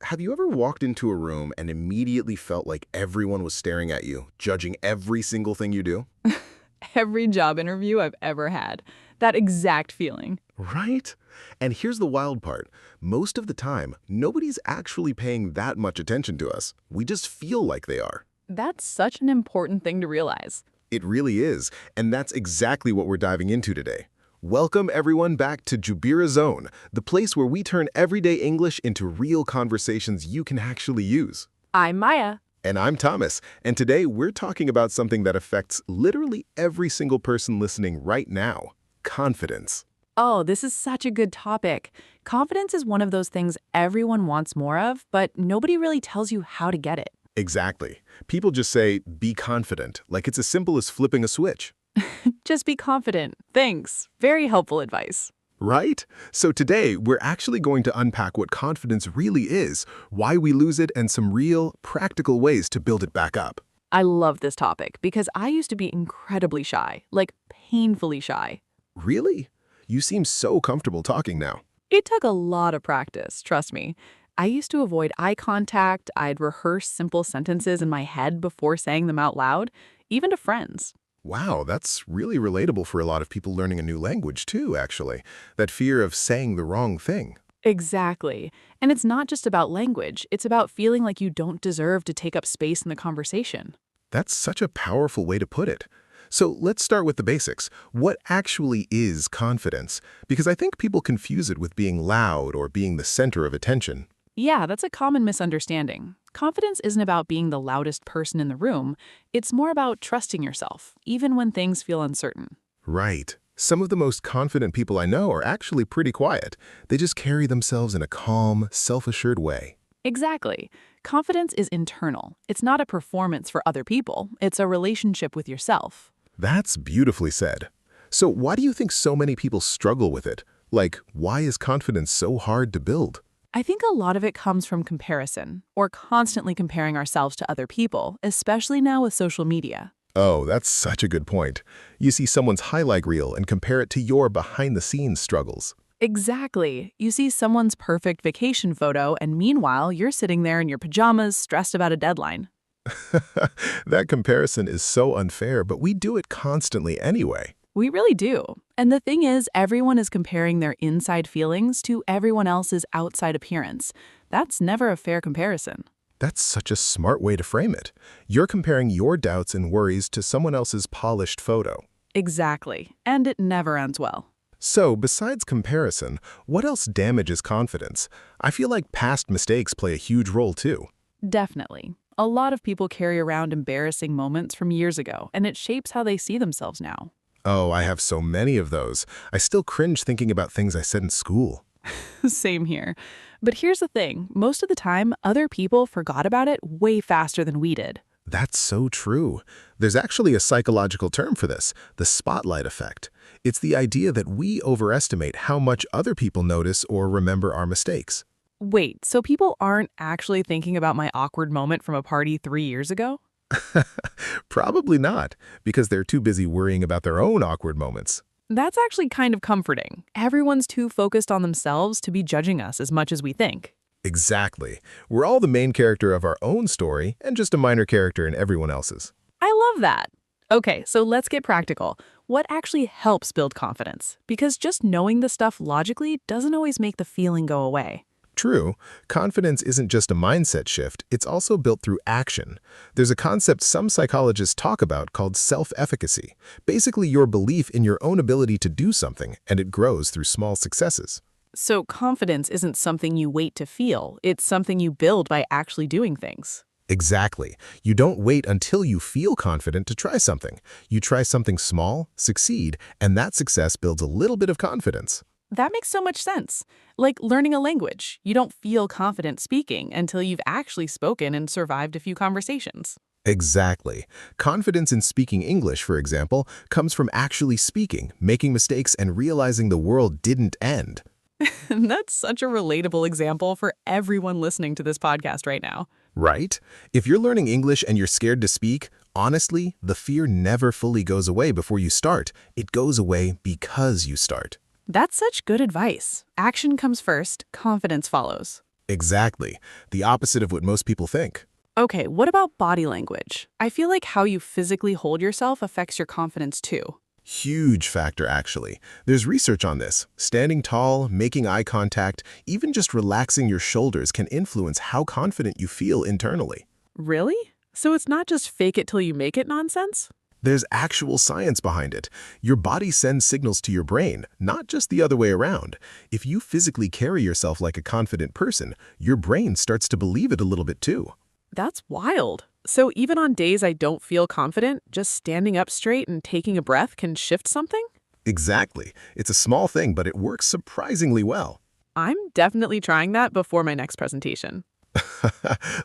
have you ever walked into a room and immediately felt like everyone was staring at you, judging every single thing you do? Every job interview I've ever had. That exact feeling. Right? And here's the wild part. Most of the time, nobody's actually paying that much attention to us. We just feel like they are. That's such an important thing to realize. It really is, and that's exactly what we're diving into today. Welcome everyone back to Joobira Zone, the place where we turn everyday English into real conversations you can actually use. I'm Maya. And I'm Thomas, and today we're talking about something that affects literally every single person listening right now: confidence. Oh, this is such a good topic. Confidence is one of those things everyone wants more of, but nobody really tells you how to get it. Exactly. People just say, be confident, like it's as simple as flipping a switch. Just be confident. Thanks. Very helpful advice. Right? So today, we're actually going to unpack what confidence really is, why we lose it, and some real, practical ways to build it back up. I love this topic because I used to be incredibly shy, like painfully shy. Really? You seem so comfortable talking now. It took a lot of practice, trust me. I used to avoid eye contact. I'd rehearse simple sentences in my head before saying them out loud, even to friends. Wow, that's really relatable for a lot of people learning a new language too, actually. That fear of saying the wrong thing. Exactly. And it's not just about language. It's about feeling like you don't deserve to take up space in the conversation. That's such a powerful way to put it. So let's start with the basics. What actually is confidence? Because I think people confuse it with being loud or being the center of attention. Yeah, that's a common misunderstanding. Confidence isn't about being the loudest person in the room. It's more about trusting yourself, even when things feel uncertain. Right. Some of the most confident people I know are actually pretty quiet. They just carry themselves in a calm, self-assured way. Exactly. Confidence is internal. It's not a performance for other people. It's a relationship with yourself. That's beautifully said. So why do you think so many people struggle with it? Like, why is confidence so hard to build? I think a lot of it comes from comparison, or constantly comparing ourselves to other people, especially now with social media. Oh, that's such a good point. You see someone's highlight reel and compare it to your behind-the-scenes struggles. Exactly. You see someone's perfect vacation photo, and meanwhile, you're sitting there in your pajamas, stressed about a deadline. That comparison is so unfair, but we do it constantly anyway. We really do. And the thing is, everyone is comparing their inside feelings to everyone else's outside appearance. That's never a fair comparison. That's such a smart way to frame it. You're comparing your doubts and worries to someone else's polished photo. Exactly. And it never ends well. So, besides comparison, what else damages confidence? I feel like past mistakes play a huge role too. Definitely. A lot of people carry around embarrassing moments from years ago, and it shapes how they see themselves now. Oh, I have so many of those. I still cringe thinking about things I said in school. Same here. But here's the thing. Most of the time, other people forgot about it way faster than we did. That's so true. There's actually a psychological term for this, the spotlight effect. It's the idea that we overestimate how much other people notice or remember our mistakes. Wait, so people aren't actually thinking about my awkward moment from a party 3 years ago? Probably not, because they're too busy worrying about their own awkward moments. That's actually kind of comforting. Everyone's too focused on themselves to be judging us as much as we think. Exactly. We're all the main character of our own story and just a minor character in everyone else's. I love that. Okay, so let's get practical. What actually helps build confidence? Because just knowing the stuff logically doesn't always make the feeling go away. True, confidence isn't just a mindset shift, it's also built through action. There's a concept some psychologists talk about called self-efficacy, basically your belief in your own ability to do something, and it grows through small successes. So confidence isn't something you wait to feel, it's something you build by actually doing things. Exactly. You don't wait until you feel confident to try something. You try something small, succeed, and that success builds a little bit of confidence. That makes so much sense. Like learning a language. You don't feel confident speaking until you've actually spoken and survived a few conversations. Exactly. Confidence in speaking English, for example, comes from actually speaking, making mistakes, and realizing the world didn't end. And that's such a relatable example for everyone listening to this podcast right now. Right? If you're learning English and you're scared to speak, honestly, the fear never fully goes away before you start. It goes away because you start. That's such good advice. Action comes first, confidence follows. Exactly. The opposite of what most people think. Okay, what about body language? I feel like how you physically hold yourself affects your confidence too. Huge factor, actually. There's research on this. Standing tall, making eye contact, even just relaxing your shoulders can influence how confident you feel internally. Really? So it's not just fake it till you make it nonsense? There's actual science behind it. Your body sends signals to your brain, not just the other way around. If you physically carry yourself like a confident person, your brain starts to believe it a little bit too. That's wild. So even on days I don't feel confident, just standing up straight and taking a breath can shift something? Exactly. It's a small thing, but it works surprisingly well. I'm definitely trying that before my next presentation.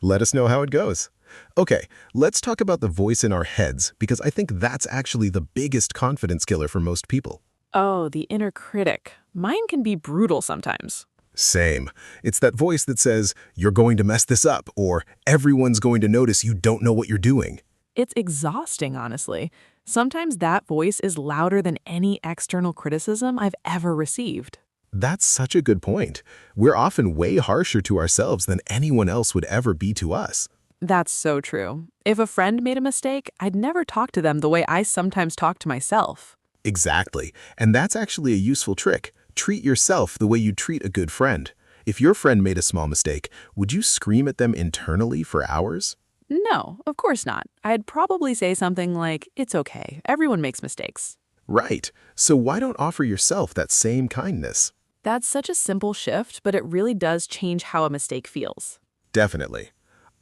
Let us know how it goes. Okay, let's talk about the voice in our heads, because I think that's actually the biggest confidence killer for most people. Oh, the inner critic. Mine can be brutal sometimes. Same. It's that voice that says, you're going to mess this up, or everyone's going to notice you don't know what you're doing. It's exhausting, honestly. Sometimes that voice is louder than any external criticism I've ever received. That's such a good point. We're often way harsher to ourselves than anyone else would ever be to us. That's so true. If a friend made a mistake, I'd never talk to them the way I sometimes talk to myself. Exactly. And that's actually a useful trick. Treat yourself the way you treat a good friend. If your friend made a small mistake, would you scream at them internally for hours? No, of course not. I'd probably say something like, it's okay, everyone makes mistakes. Right. So why don't offer yourself that same kindness? That's such a simple shift, but it really does change how a mistake feels. Definitely.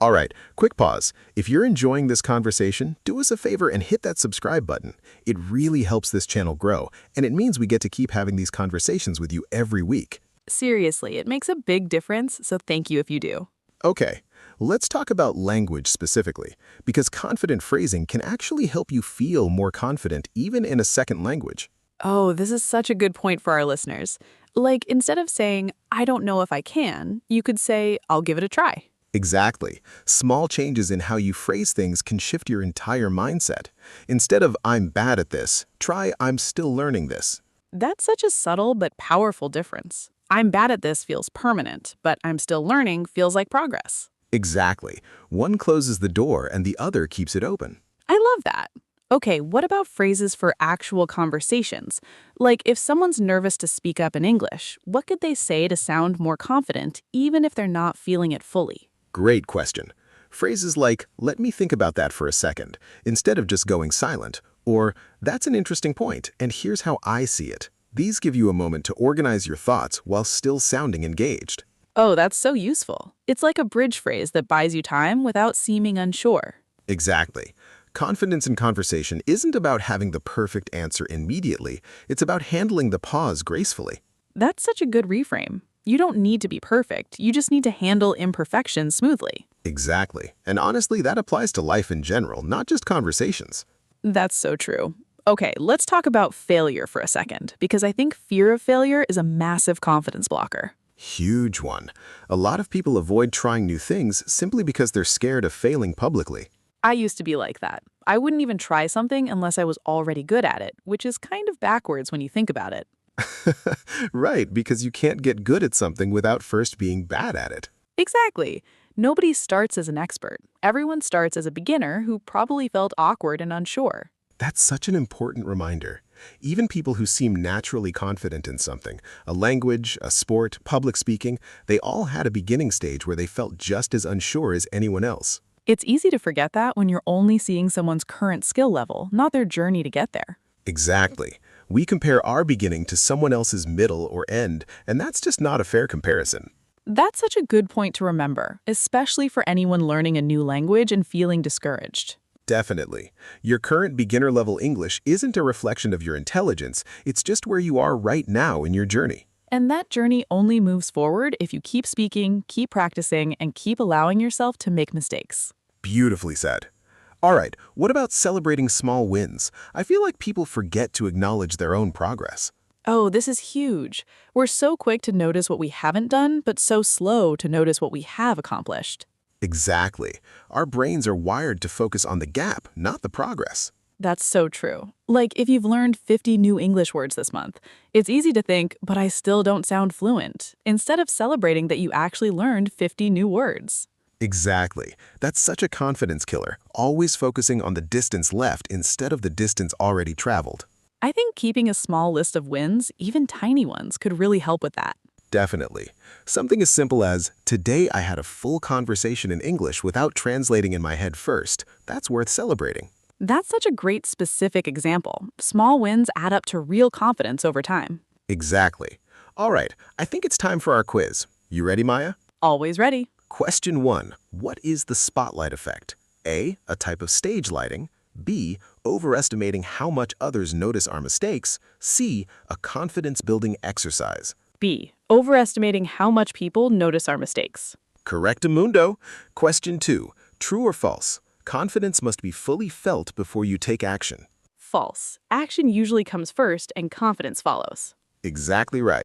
All right, quick pause. If you're enjoying this conversation, do us a favor and hit that subscribe button. It really helps this channel grow, and it means we get to keep having these conversations with you every week. Seriously, it makes a big difference, so thank you if you do. Okay, let's talk about language specifically, because confident phrasing can actually help you feel more confident even in a second language. Oh, this is such a good point for our listeners. Like, instead of saying, I don't know if I can, you could say, I'll give it a try. Exactly. Small changes in how you phrase things can shift your entire mindset. Instead of I'm bad at this, try I'm still learning this. That's such a subtle but powerful difference. I'm bad at this feels permanent, but I'm still learning feels like progress. Exactly. One closes the door and the other keeps it open. I love that. Okay, what about phrases for actual conversations? Like if someone's nervous to speak up in English, what could they say to sound more confident, even if they're not feeling it fully? Great question. Phrases like, let me think about that for a second, instead of just going silent, or that's an interesting point, and here's how I see it. These give you a moment to organize your thoughts while still sounding engaged. Oh, that's so useful. It's like a bridge phrase that buys you time without seeming unsure. Exactly. Confidence in conversation isn't about having the perfect answer immediately, it's about handling the pause gracefully. That's such a good reframe. You don't need to be perfect, you just need to handle imperfections smoothly. Exactly. And honestly, that applies to life in general, not just conversations. That's so true. Okay, let's talk about failure for a second, because I think fear of failure is a massive confidence blocker. Huge one. A lot of people avoid trying new things simply because they're scared of failing publicly. I used to be like that. I wouldn't even try something unless I was already good at it, which is kind of backwards when you think about it. Right, because you can't get good at something without first being bad at it. Exactly. Nobody starts as an expert. Everyone starts as a beginner who probably felt awkward and unsure. That's such an important reminder. Even people who seem naturally confident in something, a language, a sport, public speaking, they all had a beginning stage where they felt just as unsure as anyone else. It's easy to forget that when you're only seeing someone's current skill level, not their journey to get there. Exactly. We compare our beginning to someone else's middle or end, and that's just not a fair comparison. That's such a good point to remember, especially for anyone learning a new language and feeling discouraged. Definitely. Your current beginner-level English isn't a reflection of your intelligence, it's just where you are right now in your journey. And that journey only moves forward if you keep speaking, keep practicing, and keep allowing yourself to make mistakes. Beautifully said. All right, what about celebrating small wins? I feel like people forget to acknowledge their own progress. Oh, this is huge. We're so quick to notice what we haven't done, but so slow to notice what we have accomplished. Exactly. Our brains are wired to focus on the gap, not the progress. That's so true. Like, if you've learned 50 new English words this month, it's easy to think, but I still don't sound fluent, instead of celebrating that you actually learned 50 new words. Exactly. That's such a confidence killer, always focusing on the distance left instead of the distance already traveled. I think keeping a small list of wins, even tiny ones, could really help with that. Definitely. Something as simple as, today I had a full conversation in English without translating in my head first. That's worth celebrating. That's such a great specific example. Small wins add up to real confidence over time. Exactly. All right, I think it's time for our quiz. You ready, Maya? Always ready. Question 1. What is the spotlight effect? A. A type of stage lighting. B. Overestimating how much others notice our mistakes. C. A confidence-building exercise. B. Overestimating how much people notice our mistakes. Correctamundo. Question 2. True or false? Confidence must be fully felt before you take action. False. Action usually comes first and confidence follows. Exactly right.